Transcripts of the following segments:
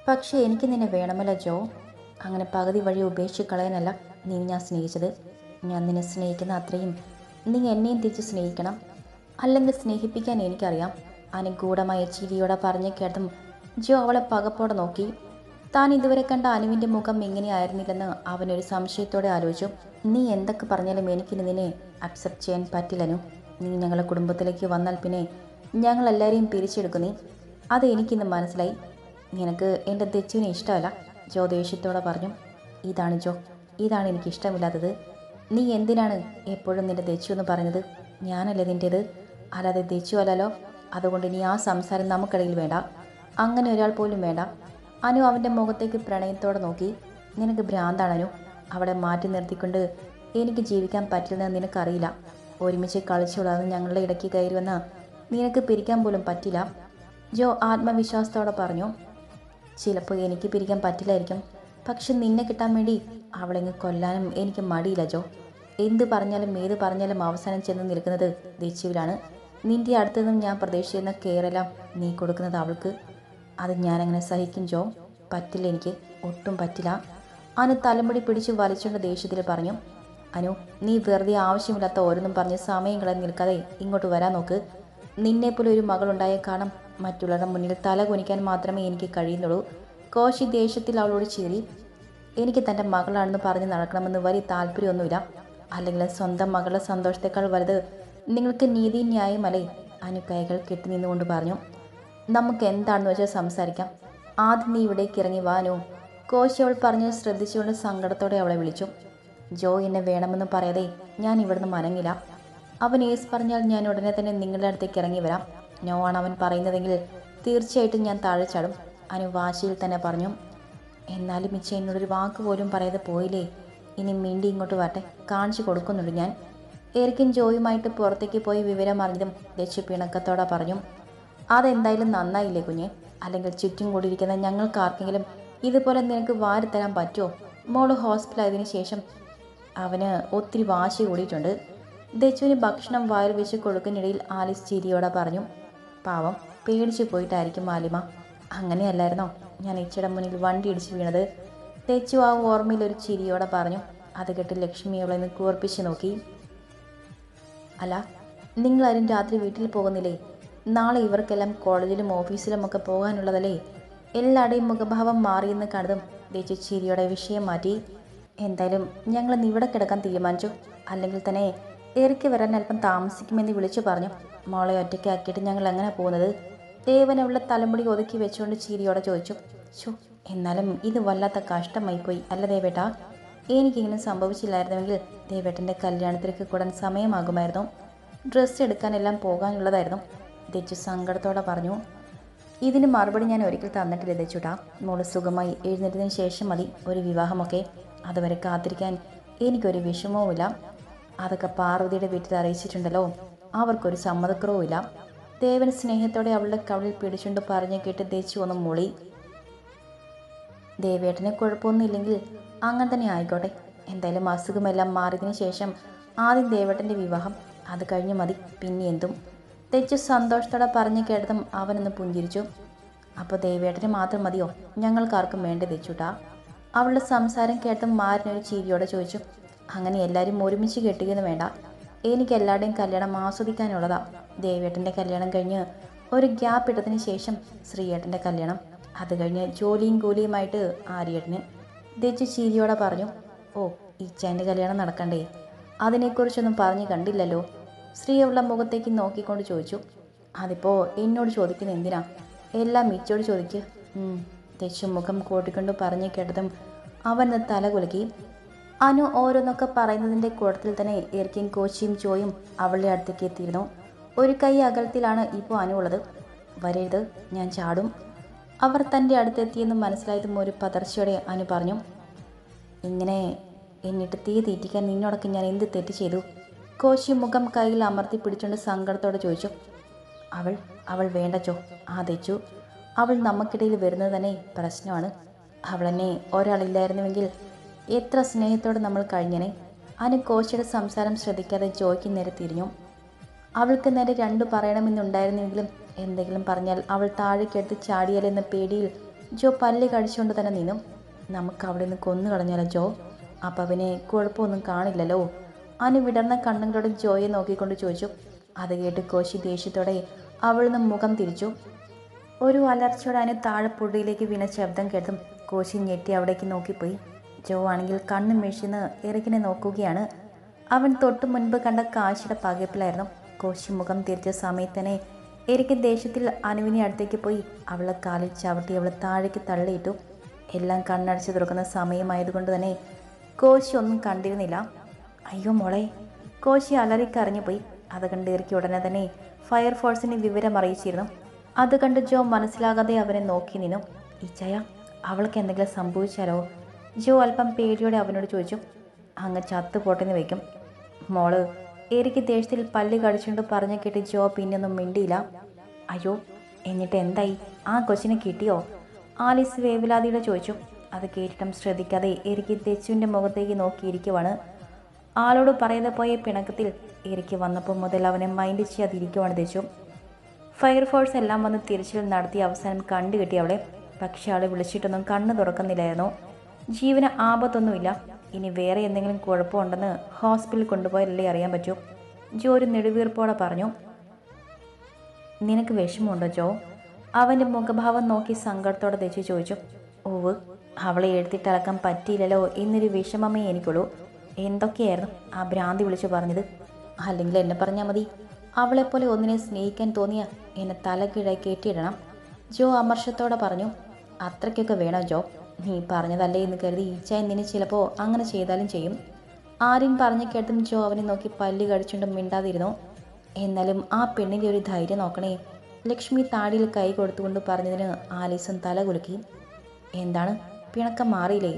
പക്ഷേ എനിക്ക് നിന്നെ വേണമല്ലോ ജോ. അങ്ങനെ പകുതി വഴി ഉപേക്ഷിച്ച് കളയാനല്ല നീ ഞാൻ സ്നേഹിച്ചത്. ഞാൻ നിന്നെ സ്നേഹിക്കുന്ന അത്രയും നീ എന്നെയും തിരിച്ച് സ്നേഹിക്കണം. അല്ലെങ്കിൽ സ്നേഹിപ്പിക്കാൻ എനിക്കറിയാം. അനുഗൂഢമായ ചിരിയോടെ പറഞ്ഞു കേട്ടതും ജോ അവളെ പകപ്പോടെ നോക്കി. താൻ ഇതുവരെ കണ്ട അനുവിൻ്റെ മുഖം ഇങ്ങനെയായിരുന്നില്ലെന്ന് അവനൊരു സംശയത്തോടെ ആലോചിച്ചു. നീ എന്തൊക്കെ പറഞ്ഞാലും എനിക്കിനി നിന്നെ അക്സെപ്റ്റ് ചെയ്യാൻ പറ്റില്ലനു. നീ ഞങ്ങളുടെ കുടുംബത്തിലേക്ക് വന്നാൽ പിന്നെ ഞങ്ങളെല്ലാവരെയും പിരിച്ചെടുക്കും നീ. അത് എനിക്കിന്ന് മനസ്സിലായി. നിനക്ക് എൻ്റെ തെച്ചുവിനെ ഇഷ്ടമല്ല, ജോ ദേഷ്യത്തോടെ പറഞ്ഞു. ഇതാണ് ജോ, ഇതാണ് എനിക്ക് ഇഷ്ടമില്ലാത്തത്. നീ എന്തിനാണ് എപ്പോഴും നിൻ്റെ തെച്ചു എന്ന് പറയുന്നത്? ഞാനല്ലേ നിൻ്റേത്, അല്ലാതെ തെച്ചു അല്ലല്ലോ. അതുകൊണ്ട് ഇനി ആ സംസാരം നമുക്കിടയിൽ വേണ്ട. അങ്ങനെ ഒരാൾ പോലും വേണ്ട. അനു അവൻ്റെ മുഖത്തേക്ക് പ്രണയത്തോടെ നോക്കി. നിനക്ക് ഭ്രാന്താണനു. അവിടെ മാറ്റി നിർത്തിക്കൊണ്ട് എനിക്ക് ജീവിക്കാൻ പറ്റില്ലെന്ന് നിനക്കറിയില്ല. ഒരുമിച്ച് കളിച്ചുകൂടാതെ ഞങ്ങളുടെ ഇടയ്ക്ക് കയറി വന്നാൽ നിനക്ക് പിരിക്കാൻ പോലും പറ്റില്ല, ജോ ആത്മവിശ്വാസത്തോടെ പറഞ്ഞു. ചിലപ്പോൾ എനിക്ക് പിരിക്കാൻ പറ്റില്ലായിരിക്കും, പക്ഷെ നിന്നെ കിട്ടാൻ വേണ്ടി അവളെങ്ങ് കൊല്ലാനും എനിക്ക് മടിയില്ല ജോ. എന്ത് പറഞ്ഞാലും ഏത് പറഞ്ഞാലും അവസാനം ചെന്ന് നിൽക്കുന്നത് ദേച്ചുവിലാണ്. നിൻ്റെ അടുത്തുനിന്നും ഞാൻ പ്രതീക്ഷിക്കുന്ന കെയറെല്ലാം നീ കൊടുക്കുന്നത് അവൾക്ക്. അത് ഞാനങ്ങനെ സഹിക്കും ജോ. പറ്റില്ല, എനിക്ക് ഒട്ടും പറ്റില്ല. അനു തലമുടി പിടിച്ച് വലിച്ചുകൊണ്ട് ദേഷ്യത്തിൽ പറഞ്ഞു. അനു, നീ വെറുതെ ആവശ്യമില്ലാത്ത ഓരോന്നും പറഞ്ഞ് സമയം കളയാൻ നിൽക്കാതെ ഇങ്ങോട്ട് വരാൻ നോക്ക്. നിന്നെപ്പോലെ ഒരു മകളുണ്ടായ കാരണം മറ്റുള്ളവരുടെ മുന്നിൽ തല കുനിക്കാൻ മാത്രമേ എനിക്ക് കഴിയുന്നുള്ളൂ. കോശി ദേഷ്യത്തിൽ അവളോട് ചീറി. എനിക്ക് തൻ്റെ മകളാണെന്ന് പറഞ്ഞ് നടക്കണമെന്ന് വലിയ താല്പര്യമൊന്നുമില്ല. അല്ലെങ്കിൽ സ്വന്തം മകളുടെ സന്തോഷത്തേക്കാൾ വലുത് നിങ്ങൾക്ക് നീതി ന്യായമല്ലേ, അനു കൈകൾ കെട്ടി നിന്നുകൊണ്ട് പറഞ്ഞു. നമുക്ക് എന്താണെന്ന് വെച്ചാൽ സംസാരിക്കാം. ആദ്യം നീ ഇവിടേക്ക് ഇറങ്ങി വാനോ, കോശി അവൾ പറഞ്ഞത് ശ്രദ്ധിച്ചുകൊണ്ട് സങ്കടത്തോടെ അവളെ വിളിച്ചു. ജോ എന്നെ വേണമെന്ന് പറയാതെ ഞാൻ ഇവിടുന്ന് മനങ്ങില്ല. അവൻ ഏസ് പറഞ്ഞാൽ ഞാൻ ഉടനെ തന്നെ നിങ്ങളുടെ അടുത്തേക്ക് ഇറങ്ങി വരാം. നോ ആണ് അവൻ പറയുന്നതെങ്കിൽ തീർച്ചയായിട്ടും ഞാൻ താഴെ ചാടും, അനു വാശിയിൽ തന്നെ പറഞ്ഞു. എന്നാലും മിച്ച എന്നോടൊരു വാക്ക് പോലും പറയാതെ പോയില്ലേ. ഇനി മിണ്ടി ഇങ്ങോട്ട് വരട്ടെ, കാണിച്ചു കൊടുക്കുന്നുണ്ട് ഞാൻ. എറിക്കും ജോയുമായിട്ട് പുറത്തേക്ക് പോയി വിവരം അറിഞ്ഞതും ദച്ചു പിണക്കത്തോടെ പറഞ്ഞു. അതെന്തായാലും നന്നായില്ലേ കുഞ്ഞെ, അല്ലെങ്കിൽ ചുറ്റും കൂടിയിരിക്കുന്ന ഞങ്ങൾക്ക് ആർക്കെങ്കിലും ഇതുപോലെ നിനക്ക് വാരിത്തരാൻ പറ്റുമോ? മോള് ഹോസ്പിറ്റലായതിനു ശേഷം അവന് ഒത്തിരി വാശി കൂടിയിട്ടുണ്ട്. ദച്ചുവിന് ഭക്ഷണം വയർ വെച്ച് കൊടുക്കുന്നിടയിൽ ആലിസ് ചിരിയോടെ പറഞ്ഞു. പാവം, പേടിച്ചു പോയിട്ടായിരിക്കും മാലിമ. അങ്ങനെയല്ലായിരുന്നോ ഞാൻ ഇച്ചയുടെ മുന്നിൽ വണ്ടി ഇടിച്ച് വീണത്? ദച്ചു ആ ഓർമ്മയിൽ ഒരു ചിരിയോടെ പറഞ്ഞു. അത് കേട്ട് ലക്ഷ്മി അവളെ നിന്ന് കൂർപ്പിച്ച് നോക്കി. അല്ല, നിങ്ങളാരും രാത്രി വീട്ടിൽ പോകുന്നില്ലേ? നാളെ ഇവർക്കെല്ലാം കോളേജിലും ഓഫീസിലും ഒക്കെ പോകാനുള്ളതല്ലേ? എല്ലാവരുടെയും മുഖഭാവം മാറിയെന്ന് കണ്ടതും ദച്ചു ചിരിയോടെ വിഷയം മാറ്റി. എന്തായാലും ഞങ്ങൾ ഇവിടെ കിടക്കാൻ തീരുമാനിച്ചു. അല്ലെങ്കിൽ തന്നെ എറിക്ക് വരാൻ അല്പം താമസിക്കുമെന്ന് വിളിച്ചു പറഞ്ഞു. മോളെ ഒറ്റയ്ക്കാക്കിയിട്ട് ഞങ്ങൾ എങ്ങനെ പോകുന്നത്? ദേവൻ അവളുടെ തലമുടി ഒതുക്കി വെച്ചുകൊണ്ട് ചിരിയോടെ ചോദിച്ചു. ഷോ, എന്നാലും ഇത് വല്ലാത്ത കഷ്ടമായിപ്പോയി അല്ല ദേവേട്ട. എനിക്കിങ്ങനെ സംഭവിച്ചില്ലായിരുന്നുവെങ്കിൽ ദേവേട്ടൻ്റെ കല്യാണത്തിലേക്ക് കൂടാൻ സമയമാകുമായിരുന്നു. ഡ്രസ്സ് എടുക്കാനെല്ലാം പോകാനുള്ളതായിരുന്നു, ദച്ചു സങ്കടത്തോടെ പറഞ്ഞു. ഇതിന് മറുപടി ഞാൻ ഒരിക്കൽ തന്നിട്ടില്ല ദച്ചുട്ടാ. മോള് സുഖമായി എഴുന്നേറ്റതിന് ശേഷം മതി ഒരു വിവാഹമൊക്കെ. അതുവരെ കാത്തിരിക്കാൻ എനിക്കൊരു വിഷമവുമില്ല. അതൊക്കെ പാർവതിയുടെ വീട്ടിൽ അറിയിച്ചിട്ടുണ്ടല്ലോ, അവർക്കൊരു സമ്മതക്കുറവുമില്ല. ദേവൻ സ്നേഹത്തോടെ അവളുടെ കവളിൽ പിടിച്ചുകൊണ്ട് പറഞ്ഞു കേട്ട് ദച്ചു ഒന്ന് മൂളി. ദേവേട്ടന് കുഴപ്പമൊന്നുമില്ലെങ്കിൽ അങ്ങനെ തന്നെ ആയിക്കോട്ടെ. എന്തായാലും അസുഖമെല്ലാം മാറിയതിന് ശേഷം ആദ്യം ദേവേട്ടൻ്റെ വിവാഹം, അത് കഴിഞ്ഞ് മതി പിന്നെ എന്തും, ദച്ചു സന്തോഷത്തോടെ പറഞ്ഞു കേട്ടതും അവനൊന്ന് പുഞ്ചിരിച്ചു. അപ്പോൾ ദേവേട്ടന് മാത്രം മതിയോ? ഞങ്ങൾക്കാർക്കും വേണ്ട ദച്ചുട്ടാ. അവളുടെ സംസാരം കേട്ടും മാറിനൊരു ചിരിയോടെ ചോദിച്ചു. അങ്ങനെ എല്ലാവരും ഒരുമിച്ച് കെട്ടുകയെന്ന് വേണ്ട. എനിക്ക് എല്ലാവരുടെയും കല്യാണം ആസ്വദിക്കാനുള്ളതാ. ദേവേട്ടൻ്റെ കല്യാണം കഴിഞ്ഞ് ഒരു ഗ്യാപ്പ് ഇട്ടതിന് ശേഷം ശ്രീയേട്ടൻ്റെ കല്യാണം, അത് കഴിഞ്ഞ് ജോലിയും കൂലിയുമായിട്ട് ആര്യേട്ടന്, ദച്ചു ചിരിയോടെ പറഞ്ഞു. ഓ, ഇച്ചാൻ്റെ കല്യാണം നടക്കണ്ടേ? അതിനെക്കുറിച്ചൊന്നും പറഞ്ഞു കണ്ടില്ലല്ലോ, ശ്രീ അവളുടെ മുഖത്തേക്ക് നോക്കിക്കൊണ്ട് ചോദിച്ചു. അതിപ്പോൾ എന്നോട് ചോദിക്കുന്നത് എന്തിനാ? എല്ലാം മിച്ചോട് ചോദിക്ക്. ദച്ചു മുഖം കൂട്ടിക്കൊണ്ട് പറഞ്ഞു കേട്ടതും അവൻ തല കുലുക്കി. അനു ഓരോന്നൊക്കെ പറയുന്നതിൻ്റെ കൂട്ടത്തിൽ തന്നെ എർക്കിൻ കോച്ചിയും ജോയും അവളുടെ അടുത്തേക്ക് എത്തിയിരുന്നു. ഒരു കൈ അകലത്തിലാണ് ഇപ്പോൾ അനു ഉള്ളത്. വരരുത്, ഞാൻ ചാടും. അവർ തൻ്റെ അടുത്തെത്തിയെന്ന് മനസ്സിലായതും ഒരു പതർച്ചയോടെ അനു പറഞ്ഞു. ഇങ്ങനെ എന്നിട്ട് തീ തീറ്റിക്കാൻ നിന്നോടൊക്കെ ഞാൻ എന്ത് തെറ്റ് ചെയ്തു? കോശി മുഖം കയ്യിൽ അമർത്തി പിടിച്ചുകൊണ്ട് സങ്കടത്തോടെ ചോദിച്ചു. അവൾ വേണ്ട ജോ, ദച്ചു. അവൾ നമുക്കിടയിൽ വരുന്നത് തന്നെ പ്രശ്നമാണ്. അവളെന്നെ ഒരാളില്ലായിരുന്നുവെങ്കിൽ എത്ര സ്നേഹത്തോടെ നമ്മൾ കഴിഞ്ഞനെ. അനു കോശിയുടെ സംസാരം ശ്രദ്ധിക്കാതെ ജോയ്ക്ക് നേരെ തിരിഞ്ഞു. അവൾക്ക് നേരെ രണ്ടു പറയണമെന്നുണ്ടായിരുന്നെങ്കിലും എന്തെങ്കിലും പറഞ്ഞാൽ അവൾ താഴേക്കെടുത്ത് ചാടിയാലെന്ന പേടിയിൽ ജോ പല്ല് കടിച്ചുകൊണ്ട് തന്നെ നിന്നും. നമുക്ക് അവിടെ നിന്ന് കൊന്നു കളഞ്ഞാലോ ജോ? അപ്പം അവന് കുഴപ്പമൊന്നും കാണില്ലല്ലോ. അനു വിടർന്ന കണ്ണുകളോട് ജോയെ നോക്കിക്കൊണ്ട് ചോദിച്ചു. അത് കേട്ട് കോശി ദേഷ്യത്തോടെ അവളിൽ നിന്ന് മുഖം തിരിച്ചു. ഒരു അലർച്ചയോടെ അനു താഴെപ്പുഴയിലേക്ക് വീണ ശബ്ദം കേട്ടും കോശി ഞെട്ടി അവിടേക്ക് നോക്കിപ്പോയി. ജോ ആണെങ്കിൽ കണ്ണു മെഷിന്ന് എറിക്കിനെ നോക്കുകയാണ്. അവൻ തൊട്ടു മുൻപ് കണ്ട കാശിയുടെ പകപ്പിലായിരുന്നു. കോശി മുഖം തിരിച്ച സമയത്ത് തന്നെ എരിക്ക് ദേഷ്യത്തിൽ അനുവിനെ അടുത്തേക്ക് പോയി അവളെ കാലിൽ ചവിട്ടി അവളെ താഴേക്ക് തള്ളിയിട്ടു. എല്ലാം കണ്ണടച്ച് തുറക്കുന്ന സമയമായതുകൊണ്ട് തന്നെ കോശി ഒന്നും കണ്ടിരുന്നില്ല. അയ്യോ മോളെ! കോശി അലറിക്കറിഞ്ഞു പോയി. അത് കണ്ട് എരിക്ക് ഉടനെ തന്നെ ഫയർഫോഴ്സിനെ വിവരം അറിയിച്ചിരുന്നു. അത് കണ്ട് ജോ മനസ്സിലാകാതെ അവനെ നോക്കി നിന്നു. ഇച്ചയ, അവൾക്ക് എന്തെങ്കിലും സംഭവിച്ചാലോ? ജോ അല്പം പേടിയോടെ അവനോട് ചോദിച്ചു. അങ്ങ് ചത്തു പോട്ടെന്ന് വയ്ക്കും. മോള് എരിക്ക് ദേഷ്യത്തിൽ പല്ല് കടിച്ചുകൊണ്ട് പറഞ്ഞു കേട്ട് ജോ പിന്നൊന്നും മിണ്ടിയില്ല. അയ്യോ, എന്നിട്ട് എന്തായി? ആ കൊച്ചിനെ കിട്ടിയോ? ആലീസ് വേവലാതിയുടെ ചോദിച്ചു. അത് കേട്ടിട്ടും ശ്രദ്ധിക്കാതെ എരിക്ക് തെച്ചുവിൻ്റെ മുഖത്തേക്ക് നോക്കിയിരിക്കുവാണ്. ആളോട് പറയാതെ പോയ പിണക്കത്തിൽ എരിക്ക് വന്നപ്പോൾ മുതൽ അവനെ മൈൻഡ് ചെയ്യാതിരിക്കുവാണ് തെച്ചു. ഫയർഫോഴ്സ് എല്ലാം വന്ന് തിരച്ചിൽ നടത്തി അവസാനം കണ്ടുകിട്ടി അവളെ. പക്ഷെ ആളെ വിളിച്ചിട്ടൊന്നും കണ്ണ് തുറക്കുന്നില്ലായിരുന്നു. ജീവന് ആപത്തൊന്നുമില്ല. ഇനി വേറെ എന്തെങ്കിലും കുഴപ്പമുണ്ടെന്ന് ഹോസ്പിറ്റലിൽ കൊണ്ടുപോയാലല്ലേ അറിയാൻ പറ്റൂ. ജോ ഒരു നെടുവീർപ്പോടെ പറഞ്ഞു. നിനക്ക് വിഷമമുണ്ടോ ജോ? അവൻ്റെ മുഖഭാവം നോക്കി സങ്കടത്തോടെ തെച്ചു ചോദിച്ചു. ഓവ്, അവളെ എഴുത്തിട്ടളക്കാൻ പറ്റിയില്ലല്ലോ എന്നൊരു വിഷമമേ എനിക്കുള്ളൂ. എന്തൊക്കെയായിരുന്നു ആ ഭ്രാന്തി വിളിച്ചു പറഞ്ഞത്? അല്ലെങ്കിൽ എന്നെ പറഞ്ഞാൽ മതി. അവളെപ്പോലെ ഒന്നിനെ സ്നേഹിക്കാൻ തോന്നിയ എന്നെ തലകീഴായി കെട്ടിയിടണം. ജോ അമർഷത്തോടെ പറഞ്ഞു. അത്രയ്ക്കൊക്കെ വേണോ ജോ? നീ പറഞ്ഞതല്ലേ എന്ന് കരുതി ഈച്ച നിന്നെ ചിലപ്പോൾ അങ്ങനെ ചെയ്താലും ചെയ്യും. ആര്യൻ പറഞ്ഞു കേട്ടും ജോ അവനെ നോക്കി പല്ല് കടിച്ചുകൊണ്ടും മിണ്ടാതിരുന്നു. എന്നാലും ആ പെണ്ണിൻ്റെ ഒരു ധൈര്യം നോക്കണേ. ലക്ഷ്മി താടിയിൽ കൈ കൊടുത്തുകൊണ്ട് പറഞ്ഞതിന് ആലീസും തല കുലുക്കി. എന്താണ്, പിണക്കം മാറിയില്ലേ?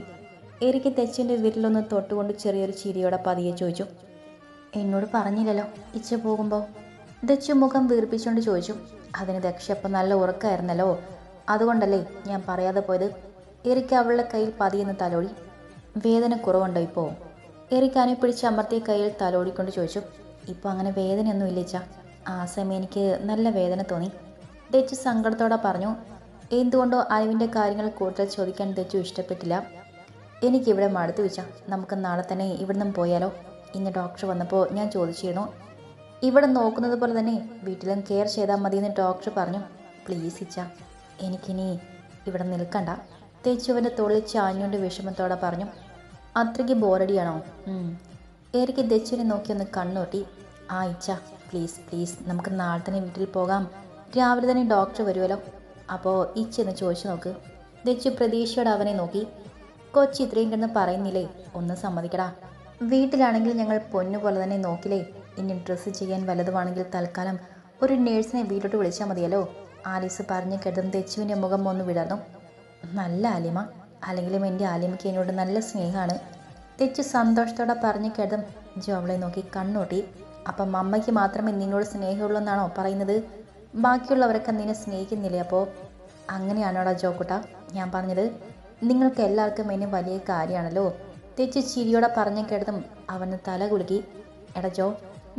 എരിക്ക് തെച്ചിൻ്റെ വിരലൊന്ന് തൊട്ടുകൊണ്ട് ചെറിയൊരു ചിരിയോടെ പതിയെ ചോദിച്ചു. എന്നോട് പറഞ്ഞില്ലല്ലോ ഇച്ച പോകുമ്പോൾ? ദച്ചു മുഖം വീർപ്പിച്ചുകൊണ്ട് ചോദിച്ചു. അതിന് ദക്ഷപ്പം നല്ല ഉറക്കമായിരുന്നല്ലോ, അതുകൊണ്ടല്ലേ ഞാൻ പറയാതെ പോയത്. എരിക്ക് അവളുടെ കയ്യിൽ പതിയെന്ന് തലോടി. വേദന കുറവുണ്ടോ ഇപ്പോൾ? എരിക്ക് അനു പിടിച്ച് അമർത്തിയ കയ്യിൽ തലോടിക്കൊണ്ട് ചോദിച്ചു. ഇപ്പോൾ അങ്ങനെ വേദനയൊന്നും ഇല്ലിച്ച. ആ സമയം എനിക്ക് നല്ല വേദന തോന്നി. ദച്ചു സങ്കടത്തോടെ പറഞ്ഞു. എന്തുകൊണ്ടോ അനുവിൻ്റെ കാര്യങ്ങൾ കൂടുതൽ ചോദിക്കാൻ ദച്ചു ഇഷ്ടപ്പെട്ടില്ല. എനിക്കിവിടെ മടുത്തു വെച്ച, നമുക്ക് നാളെ തന്നെ ഇവിടുന്ന് പോയാലോ? ഇന്ന് ഡോക്ടർ വന്നപ്പോൾ ഞാൻ ചോദിച്ചിരുന്നു. ഇവിടെ നോക്കുന്നത് പോലെ തന്നെ വീട്ടിലും കെയർ ചെയ്താൽ മതിയെന്ന് ഡോക്ടർ പറഞ്ഞു. പ്ലീസ് ഇച്ച, എനിക്കിനി ഇവിടെ നിൽക്കണ്ട. തേച്ചുവൻ്റെ തോളിൽ ചാഞ്ഞുകൊണ്ട് വിഷമത്തോടെ പറഞ്ഞു. അത്രയ്ക്ക് ബോറടിയാണോ? എനിക്ക് ദച്ചുവിനെ നോക്കി ഒന്ന് കണ്ണുകൊട്ടി. ആ ഇച്ച, പ്ലീസ് പ്ലീസ്, നമുക്ക് നാളെ തന്നെ വീട്ടിൽ പോകാം. രാവിലെ തന്നെ ഡോക്ടർ വരുമല്ലോ. അപ്പോൾ ഇച്ചെന്ന് ചോദിച്ചു നോക്ക്. ദച്ചു പ്രതീക്ഷയോടെ അവനെ നോക്കി. കൊച്ചി ഇത്രയും കിടന്ന് പറയുന്നില്ലേ, ഒന്ന് സമ്മതിക്കടാ. വീട്ടിലാണെങ്കിൽ ഞങ്ങൾ പൊന്നുപോലെ തന്നെ നോക്കില്ലേ. ഇനി ഡ്രസ്സ് ചെയ്യാൻ വല്ലതുവാണെങ്കിൽ തൽക്കാലം ഒരു നേഴ്സിനെ വീട്ടിലോട്ട് വിളിച്ചാൽ മതിയല്ലോ. ആലീസ് പറഞ്ഞു കേട്ടതും ദച്ചുവിൻ്റെ മുഖം ഒന്ന് വിടർന്നു. നല്ല ആലിമ, അല്ലെങ്കിലും എൻ്റെ ആലിമയ്ക്ക് എന്നോട് നല്ല സ്നേഹമാണ്. തെച്ചു സന്തോഷത്തോടെ പറഞ്ഞു കേട്ടതും ജോ അവളെ നോക്കി കണ്ണോട്ടി. അപ്പം അമ്മയ്ക്ക് മാത്രമേ നിന്നോട് സ്നേഹമുള്ളൂ എന്നാണോ പറയുന്നത്? ബാക്കിയുള്ളവരൊക്കെ നിന്നെ സ്നേഹിക്കുന്നില്ലേ? അപ്പോൾ അങ്ങനെയാണോടാ ജോക്കുട്ട ഞാൻ പറഞ്ഞത്? നിങ്ങൾക്ക് എല്ലാവർക്കും എന്നെ വലിയ കാര്യമാണല്ലോ. തെച്ചു ചിരിയോടെ പറഞ്ഞു കേട്ടതും അവന് തല കുലുക്കി. എടാ ജോ,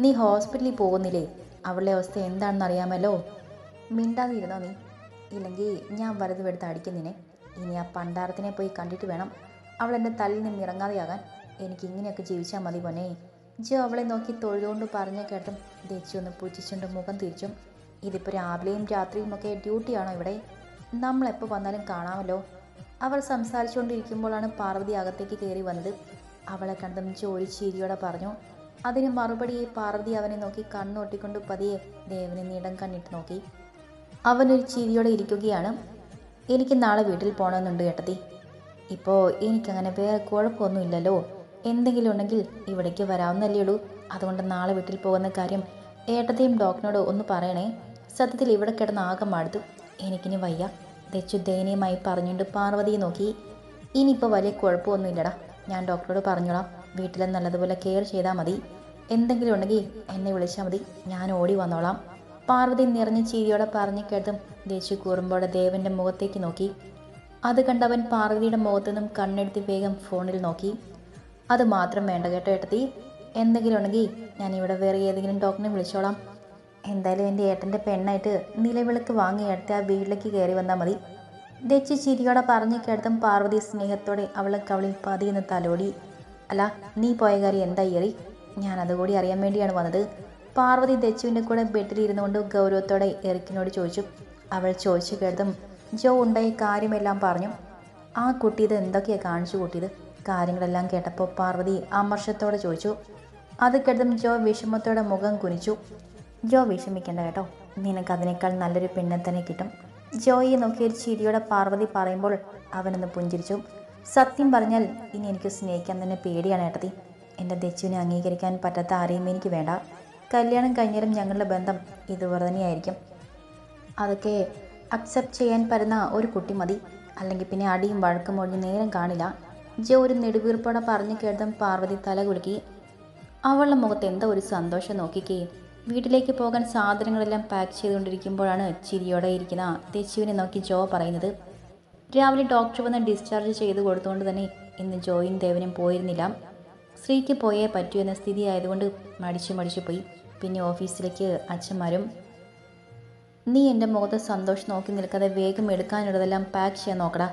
നീ ഹോസ്പിറ്റലിൽ പോകുന്നില്ലേ? അവളുടെ അവസ്ഥ എന്താണെന്ന് അറിയാമല്ലോ. മിണ്ടാതിരുന്നോ നീ, ഇല്ലെങ്കിൽ ഞാൻ വലുതുമെടുത്ത് അടിക്കുന്നതിനെ. ഇനി ആ പണ്ടാരത്തിനെ പോയി കണ്ടിട്ട് വേണം അവളെൻ്റെ തല്ലിൽ നിന്ന് ഇറങ്ങാതെയാകാൻ. എനിക്കിങ്ങനെയൊക്കെ ജീവിച്ചാൽ മതി പോനെ. ജോ അവളെ നോക്കി തൊഴുതുകൊണ്ട് പറഞ്ഞു കേട്ടും ദച്ചു ഒന്ന് പുച്ഛിച്ചുകൊണ്ട് മുഖം തിരിച്ചും. ഇതിപ്പോൾ രാവിലെയും രാത്രിയും ഒക്കെ ഡ്യൂട്ടിയാണോ ഇവിടെ? നമ്മളെപ്പോൾ വന്നാലും കാണാമല്ലോ. അവർ സംസാരിച്ചുകൊണ്ടിരിക്കുമ്പോഴാണ് പാർവതി അകത്തേക്ക് കയറി വന്നത്. അവളെ കണ്ടതും ജോ ഒരു ചിരിയോടെ പറഞ്ഞു. അതിന് മറുപടി പാർവതി അവനെ നോക്കി കണ്ണൊട്ടിക്കൊണ്ട് പതിയെ ദേവനെ നീടം കണ്ണിട്ട് നോക്കി. അവനൊരു ചിരിയോടെ ഇരിക്കുകയാണ്. എനിക്ക് നാളെ വീട്ടിൽ പോകണമെന്നുണ്ട് ഏട്ടത്തി. ഇപ്പോൾ എനിക്കങ്ങനെ വേറെ കുഴപ്പമൊന്നുമില്ലല്ലോ. എന്തെങ്കിലും ഉണ്ടെങ്കിൽ ഇവിടേക്ക് വരാവുന്നല്ലേ ഉള്ളൂ. അതുകൊണ്ട് നാളെ വീട്ടിൽ പോകുന്ന കാര്യം ഏട്ടത്തെയും ഡോക്ടറിനോട് ഒന്ന് പറയണേ. സത്യത്തിൽ ഇവിടെ കിടന്ന് ആകെ മടുത്തു, എനിക്കിനി വയ്യ. ദച്ചു ദയനീയമായി പറഞ്ഞുകൊണ്ട് പാർവതിയെ നോക്കി. ഇനിയിപ്പോൾ വലിയ കുഴപ്പമൊന്നുമില്ലടാ, ഞാൻ ഡോക്ടറോട് പറഞ്ഞോളാം. വീട്ടിൽ നല്ലതുപോലെ കെയർ ചെയ്താൽ മതി. എന്തെങ്കിലും ഉണ്ടെങ്കിൽ എന്നെ വിളിച്ചാൽ മതി, ഞാൻ ഓടി വന്നോളാം. പാർവതി നിറഞ്ഞ ചിരിയോടെ പറഞ്ഞു കേട്ടതും ദേശു കൂറുമ്പോടെ ദേവൻ്റെ മുഖത്തേക്ക് നോക്കി. അത് കണ്ടവൻ പാർവതിയുടെ മുഖത്തു നിന്നും കണ്ണെടുത്ത് വേഗം ഫോണിൽ നോക്കി. അത് മാത്രം വേണ്ട കേട്ടോ ഏട്ടത്തി. എന്തെങ്കിലും ഉണ്ടെങ്കിൽ ഞാൻ ഇവിടെ വേറെ ഏതെങ്കിലും ഡോക്ടറിനെ വിളിച്ചോളാം. എന്തായാലും എൻ്റെ ഏട്ടൻ്റെ പെണ്ണായിട്ട് നിലവിളക്ക് വാങ്ങി എടുത്ത് ആ വീട്ടിലേക്ക് കയറി വന്നാൽ മതി. ദച്ചു ചിരിയോടെ പറഞ്ഞു കേട്ടതും പാർവതി സ്നേഹത്തോടെ അവളെ കവളിൽ പതിയെന്ന് തലോടി. അല്ല, നീ പോയ കാര്യം എന്താ ഏറി? ഞാൻ അതുകൂടി അറിയാൻ വേണ്ടിയാണ് വന്നത്. പാർവതി ദച്ചുവിൻ്റെ കൂടെ ബെഡിലിരുന്നുകൊണ്ട് ഗൗരവത്തോടെ എറിക്കിനോട് ചോദിച്ചു. അവൾ ചോദിച്ചു കേട്ടതും ജോ ഉണ്ടായ കാര്യമെല്ലാം പറഞ്ഞു. ആ കുട്ടി ഇത് എന്തൊക്കെയാണ് കാണിച്ചു കൂട്ടിയത്? കാര്യങ്ങളെല്ലാം കേട്ടപ്പോൾ പാർവതി അമർഷത്തോടെ ചോദിച്ചു. അത് കേട്ടതും ജോ വിഷമത്തോടെ മുഖം കുനിച്ചു. ജോ വിഷമിക്കേണ്ട കേട്ടോ, നിനക്ക് അതിനേക്കാൾ നല്ലൊരു പെണ്ണെ തന്നെ കിട്ടും. ജോയെ നോക്കി ഒരു ചിരിയോടെ പാർവതി പറയുമ്പോൾ അവനൊന്ന് പുഞ്ചിരിച്ചു. സത്യം പറഞ്ഞാൽ ഇനി എനിക്ക് സ്നേഹിക്കാൻ തന്നെ പേടിയാണ് ഏട്ടത്തി. എൻ്റെ ദച്ചുവിനെ അംഗീകരിക്കാൻ പറ്റാത്ത ആരെയും എനിക്ക് വേണ്ട. കല്യാണം കഴിഞ്ഞാലും ഞങ്ങളുടെ ബന്ധം ഇതുപോലെ തന്നെയായിരിക്കും. അതൊക്കെ അക്സെപ്റ്റ് ചെയ്യാൻ പറ്റുന്ന ഒരു കുട്ടി മതി. അല്ലെങ്കിൽ പിന്നെ അടിയും വഴക്കും ഒഴിഞ്ഞ് നേരം കാണില്ല. ജോ ഒരു നെടുവീർപ്പോടെ പറഞ്ഞു കേട്ടതും പാർവതി തല കുലുക്കി. അവളുടെ മുഖത്ത് എന്താ ഒരു സന്തോഷം നോക്കിക്കേ. വീട്ടിലേക്ക് പോകാൻ സാധനങ്ങളെല്ലാം പാക്ക് ചെയ്തുകൊണ്ടിരിക്കുമ്പോഴാണ് ചിരിയോടെ ഇരിക്കുന്ന തെച്ചുവിനെ നോക്കി ജോ പറയുന്നത്. രാവിലെ ഡോക്ടർ വന്ന് ഡിസ്ചാർജ് ചെയ്ത് കൊടുത്തുകൊണ്ട് തന്നെ ഇന്ന് ജോയും ദേവനും പോയിരുന്നില്ല. സ്ത്രീക്ക് പോയേ പറ്റൂ എന്ന സ്ഥിതി ആയതുകൊണ്ട് മടിച്ചു പോയി. പിന്നെ ഓഫീസിലേക്ക് അച്ഛന്മാരും. നീ എൻ്റെ മുഖത്ത് സന്തോഷം നോക്കി നിൽക്കാതെ വേഗം എടുക്കാനുള്ളതെല്ലാം പാക്ക് ചെയ്യാൻ നോക്കടാ.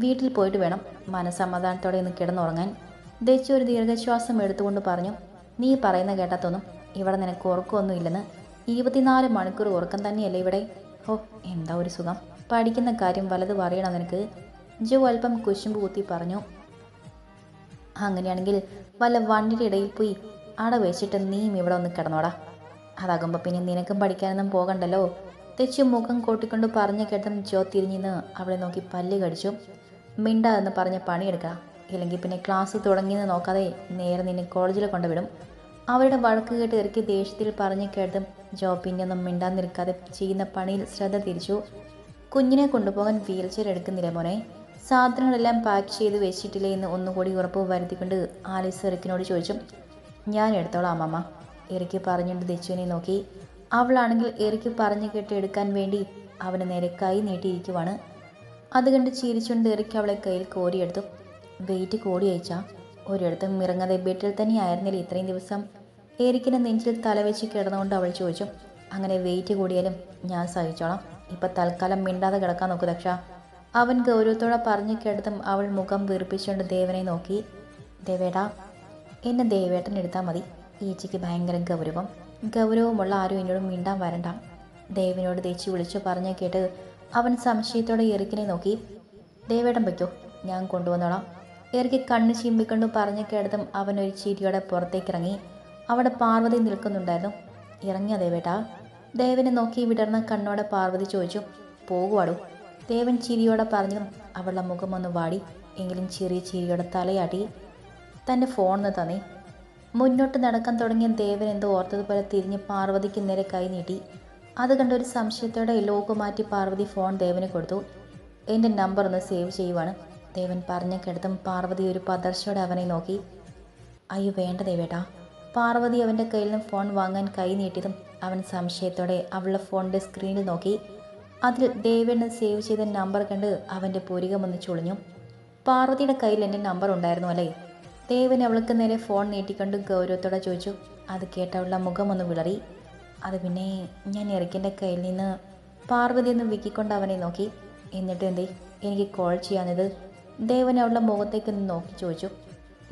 വീട്ടിൽ പോയിട്ട് വേണം മനസ്സമാധാനത്തോടെ ഒന്ന് കിടന്നുറങ്ങാൻ. ദച്ചു ഒരു ദീർഘശ്വാസം എടുത്തുകൊണ്ട് പറഞ്ഞു. നീ പറയുന്ന കേട്ടാത്തൊന്നും ഇവിടെ നിനക്ക് ഉറക്കമൊന്നും ഇല്ലെന്ന്. 24 മണിക്കൂർ ഉറക്കം തന്നെയല്ലേ ഇവിടെ? ഓ, എന്താ ഒരു സുഖം. പഠിക്കുന്ന കാര്യം വലത് പറയണം നിനക്ക്. ജോ അല്പം കുശുമ്പ് കുത്തി പറഞ്ഞു. അങ്ങനെയാണെങ്കിൽ വല്ല വണ്ടിയുടെ ഇടയിൽ പോയി അട വെച്ചിട്ട് നീയും ഇവിടെ ഒന്ന് കിടന്നോടാ. അതാകുമ്പോൾ പിന്നെ നിനക്കും പഠിക്കാനൊന്നും പോകണ്ടല്ലോ. തെച്ചു മുഖം കൂട്ടിക്കൊണ്ട് പറഞ്ഞു കേട്ടും ജോ തിരിഞ്ഞിന്ന് അവളെ നോക്കി പല്ല് കടിച്ചു. മിണ്ടാ എന്ന് പറഞ്ഞ് പണിയെടുക്കുക, ഇല്ലെങ്കിൽ പിന്നെ ക്ലാസ് തുടങ്ങിയെന്ന് നോക്കാതെ നേരെ നിന്നെ കോളേജിൽ കൊണ്ടുവിടും. അവരുടെ വഴക്ക് കേട്ട് ഇറക്കി ദേഷ്യത്തിൽ പറഞ്ഞു കേട്ടും ജോ പിന്നൊന്നും മിണ്ടാൻ നിൽക്കാതെ ചെയ്യുന്ന പണിയിൽ ശ്രദ്ധ തിരിച്ചു. കുഞ്ഞിനെ കൊണ്ടുപോകാൻ വീൽ ചെയർ എടുക്കുന്നില്ല മോനെ. സാധനങ്ങളെല്ലാം പാക്ക് ചെയ്ത് വെച്ചിട്ടില്ലേ എന്ന് ഒന്നുകൂടി ഉറപ്പ് വരുത്തിക്കൊണ്ട് ആലീസ് എറിക്കിനോട് ചോദിച്ചു. ഞാൻ എടുത്തോളാം അമ്മമ്മ, എറിക്ക് പറഞ്ഞുകൊണ്ട് ദച്ചുവിനെ നോക്കി. അവളാണെങ്കിൽ എറിക്ക് പറഞ്ഞു കേട്ട് എടുക്കാൻ വേണ്ടി അവന് നേരെ കൈ നീട്ടിയിരിക്കുവാണ്. അത് കണ്ട് ചിരിച്ചുകൊണ്ട് എറിക്ക് അവളെ കയ്യിൽ കോരിയെടുത്തു. വെയിറ്റ് കൂടി അയച്ചാ? ഒരിടത്തും ഇറങ്ങാതെ ബെഡിൽ തന്നെയായിരുന്നില്ല ഇത്രയും ദിവസം? എറിക്കിൻ്റെ നെഞ്ചിൽ തലവെച്ച് കിടന്നുകൊണ്ട് അവൾ ചോദിച്ചു. അങ്ങനെ വെയിറ്റ് കൂടിയാലും ഞാൻ സഹിച്ചോളാം. ഇപ്പം തൽക്കാലം മിണ്ടാതെ കിടക്കാൻ നോക്കൂ ദക്ഷ. അവൻ ഗൗരവത്തോടെ പറഞ്ഞു കേട്ടതും അവൾ മുഖം വീർപ്പിച്ചുകൊണ്ട് ദേവനെ നോക്കി. ദേവേടാ, എന്നെ ദേവേട്ടൻ എടുത്താൽ മതി. ഈച്ചയ്ക്ക് ഭയങ്കര ഗൗരവമുള്ള ആരും എന്നോട് മിണ്ടാൻ വരണ്ട. ദേവനോട് തേച്ച് വിളിച്ചു പറഞ്ഞു കേട്ട് അവൻ സംശയത്തോടെ എറിക്കിനെ നോക്കി. ദേവേട്ടൻ വയ്ക്കോ, ഞാൻ കൊണ്ടുവന്നോളാം. എറിക്ക് കണ്ണ് ചിമ്മിക്കൊണ്ട് പറഞ്ഞു കേട്ടതും അവൻ ഒരു ചിരിയോടെ പുറത്തേക്കിറങ്ങി. അവിടെ പാർവതി നിൽക്കുന്നുണ്ടായിരുന്നു. ഇറങ്ങിയ ദേവേട്ടാ? ദേവനെ നോക്കി വിടർന്ന കണ്ണോടെ പാർവതി ചോദിച്ചു. പോകുവാടൂ. ദേവൻ ചിരിയോടെ പറഞ്ഞതും അവളുടെ മുഖമൊന്ന് വാടി. എങ്കിലും ചെറിയ ചിരിയോടെ തലയാട്ടി. തൻ്റെ ഫോണിന്ന് തന്നേ. മുന്നോട്ട് നടക്കാൻ തുടങ്ങിയ ദേവൻ എന്തോ ഓർത്തതുപോലെ തിരിഞ്ഞ് പാർവതിക്ക് നേരെ കൈ നീട്ടി. അത് കണ്ട ഒരു സംശയത്തോടെ ലോക്ക് മാറ്റി പാർവതി ഫോൺ ദേവന് കൊടുത്തു. എൻ്റെ നമ്പർ ഒന്ന് സേവ് ചെയ്യുവാണ്. ദേവൻ പറഞ്ഞു കേട്ടതും പാർവതി ഒരു പതർച്ചയോടെ അവനെ നോക്കി. അയ്യോ വേണ്ട ദേവേട്ടാ. പാർവതി അവൻ്റെ കയ്യിൽ നിന്ന് ഫോൺ വാങ്ങാൻ കൈ നീട്ടിയതും അവൻ സംശയത്തോടെ അവളുടെ ഫോണിൻ്റെ സ്ക്രീനിൽ നോക്കി. അതിൽ ദേവന് സേവ് ചെയ്ത നമ്പർ കണ്ട് അവൻ്റെ പുരികമൊന്ന് ചുളിഞ്ഞു. പാർവതിയുടെ കയ്യിൽ എൻ്റെ നമ്പർ ഉണ്ടായിരുന്നു അല്ലേ? ദേവൻ അവൾക്ക് നേരെ ഫോൺ നീട്ടിക്കൊണ്ട് ഗൗരവത്തോടെ ചോദിച്ചു. അത് കേട്ട അവളുടെ മുഖമൊന്ന് വിളറി. അത് പിന്നെ ഞാൻ എറിക്കിൻ്റെ കയ്യിൽ നിന്ന്. പാർവതി ഒന്ന് വിക്കിക്കൊണ്ട് അവനെ നോക്കി. എന്നിട്ട് എന്തേ എനിക്ക് കോൾ ചെയ്യാഞ്ഞത്? ദേവൻ അവളുടെ മുഖത്തേക്കൊന്ന് നോക്കി ചോദിച്ചു.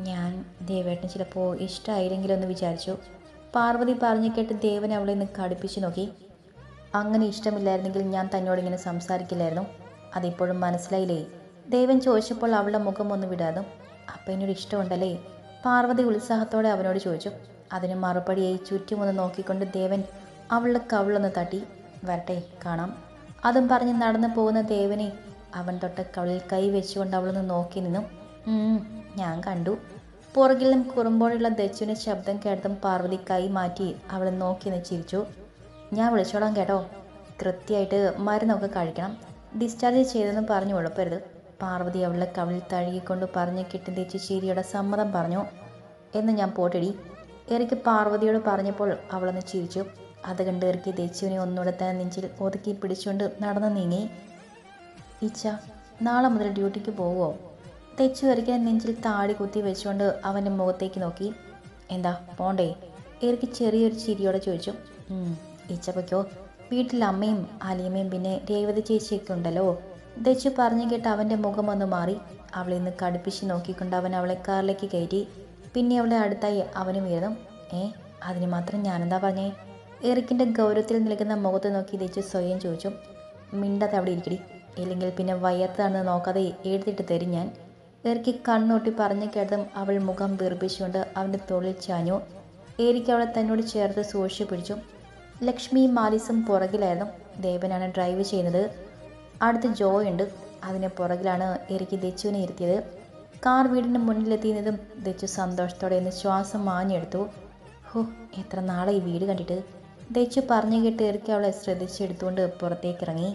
ഞാൻ ദേവേട്ടന് ചിലപ്പോൾ ഇഷ്ടമായില്ലെങ്കിലും ഒന്ന് വിചാരിച്ചു. പാർവതി പറഞ്ഞു കേട്ട് ദേവൻ അവളെ ഒന്ന് കടുപ്പിച്ച് നോക്കി. അങ്ങനെ ഇഷ്ടമില്ലായിരുന്നെങ്കിൽ ഞാൻ തന്നോട് ഇങ്ങനെ സംസാരിക്കില്ലായിരുന്നു. അതിപ്പോഴും മനസ്സിലായില്ലേ? ദേവൻ ചോദിച്ചപ്പോൾ അവളുടെ മുഖം ഒന്ന് വിടാതും. അപ്പം എന്നോട് ഇഷ്ടമുണ്ടല്ലേ? പാർവതി ഉത്സാഹത്തോടെ അവനോട് ചോദിച്ചു. അതിന് മറുപടിയായി ചുറ്റുമൊന്ന് നോക്കിക്കൊണ്ട് ദേവൻ അവളുടെ കവിളൊന്ന് തട്ടി. വരട്ടെ, കാണാം. അതും പറഞ്ഞ് നടന്നു പോകുന്ന ദേവനെ അവൻ തൊട്ട കവിളിൽ കൈ വെച്ചുകൊണ്ട് അവളൊന്ന് നോക്കി നിന്നു. ഞാൻ കണ്ടു. പുറകിൽ നിന്നും കുറുമ്പോഴുള്ള ദച്ചുവിൻ്റെ ശബ്ദം കേട്ടതും പാർവതി കൈ മാറ്റി അവളെ നോക്കി നിന്ന് ചിരിച്ചു. ഞാൻ വിളിച്ചോളാം കേട്ടോ. കൃത്യമായിട്ട് മരുന്നൊക്കെ കഴിക്കണം. ഡിസ്ചാർജ് ചെയ്തെന്ന് പറഞ്ഞു ഉഴപ്പരുത്. പാർവതി അവളുടെ കവിളിൽ തഴുകിക്കൊണ്ട് പറഞ്ഞ് കെട്ടി തെച്ച് ചിരിയുടെ സമ്മതം പറഞ്ഞു. എന്ന് ഞാൻ പോട്ടെടി. എറിക്ക് പാർവതിയോട് പറഞ്ഞപ്പോൾ അവളൊന്ന് ചിരിച്ചു. അത് കണ്ട് എറിക്ക് ദച്ചുവിനെ ഒന്നുകൂടെ തന്നെ നെഞ്ചിൽ ഒതുക്കി പിടിച്ചുകൊണ്ട് നടന്നു നീങ്ങി. ഇച്ച, നാളെ മുതൽ ഡ്യൂട്ടിക്ക് പോവുമോ? തെച്ചു എറിക്കിനെ നെഞ്ചിൽ താടി കുത്തി വെച്ചുകൊണ്ട് അവൻ്റെ മുഖത്തേക്ക് നോക്കി. എന്താ പോണ്ടേ? എറിക്ക് ചെറിയൊരു ചിരിയോടെ ചോദിച്ചു. ഇച്ച പൊയ്ക്കോ. വീട്ടിൽ അമ്മയും അലിയമ്മയും പിന്നെ രേവതി ചേച്ചിയൊക്കെ ഉണ്ടല്ലോ. ദച്ചു പറഞ്ഞു കേട്ട് അവൻ്റെ മുഖം ഒന്ന് മാറി. അവളെ ഇന്ന് കടുപ്പിച്ച് നോക്കിക്കൊണ്ട് അവൻ അവളെ കാറിലേക്ക് കയറ്റി. പിന്നെ അവളെ അടുത്തായി അവനും ഇരുന്നു. അതിന് മാത്രം ഞാനെന്താ പറഞ്ഞേ? എറിക്കിൻ്റെ ഗൗരവത്തിൽ നിൽക്കുന്ന മുഖത്ത് നോക്കി ദച്ചു സ്വയം ചോദിച്ചു. മിണ്ടാതെ അവിടെ ഇരിക്കടി, ഇല്ലെങ്കിൽ പിന്നെ വയ്യാത്തതാണെന്ന് നോക്കാതെ എഴുതിയിട്ട് തരും ഞാൻ. എറിക്ക് കണ്ണൊട്ടി പറഞ്ഞു കേട്ടതും അവൾ മുഖം വീർപ്പിച്ചുകൊണ്ട് അവൻ്റെ തോളിൽ ചാഞ്ഞു. എറിക്ക് അവളെ തന്നോട് ചേർത്ത് സൂക്ഷിച്ചു പിടിച്ചു. ലക്ഷ്മിയും മാലിസും പുറകിലായിരുന്നു. ദേവനാണ് ഡ്രൈവ് ചെയ്യുന്നത്. അടുത്ത് ജോയ് ഉണ്ട്. അതിന് പുറകിലാണ് എറിക്ക് ദച്ചുവിനെ ഇരുത്തിയത്. കാർ വീടിന് മുന്നിലെത്തിയതും ദച്ചു സന്തോഷത്തോടെ ഒന്ന് ശ്വാസം മാഞ്ഞെടുത്തു. എത്ര നാളെ ഈ വീട് കണ്ടിട്ട്. ദച്ചു പറഞ്ഞു കേട്ട് എറിക്ക് അവളെ ശ്രദ്ധിച്ചെടുത്തുകൊണ്ട് പുറത്തേക്കിറങ്ങി.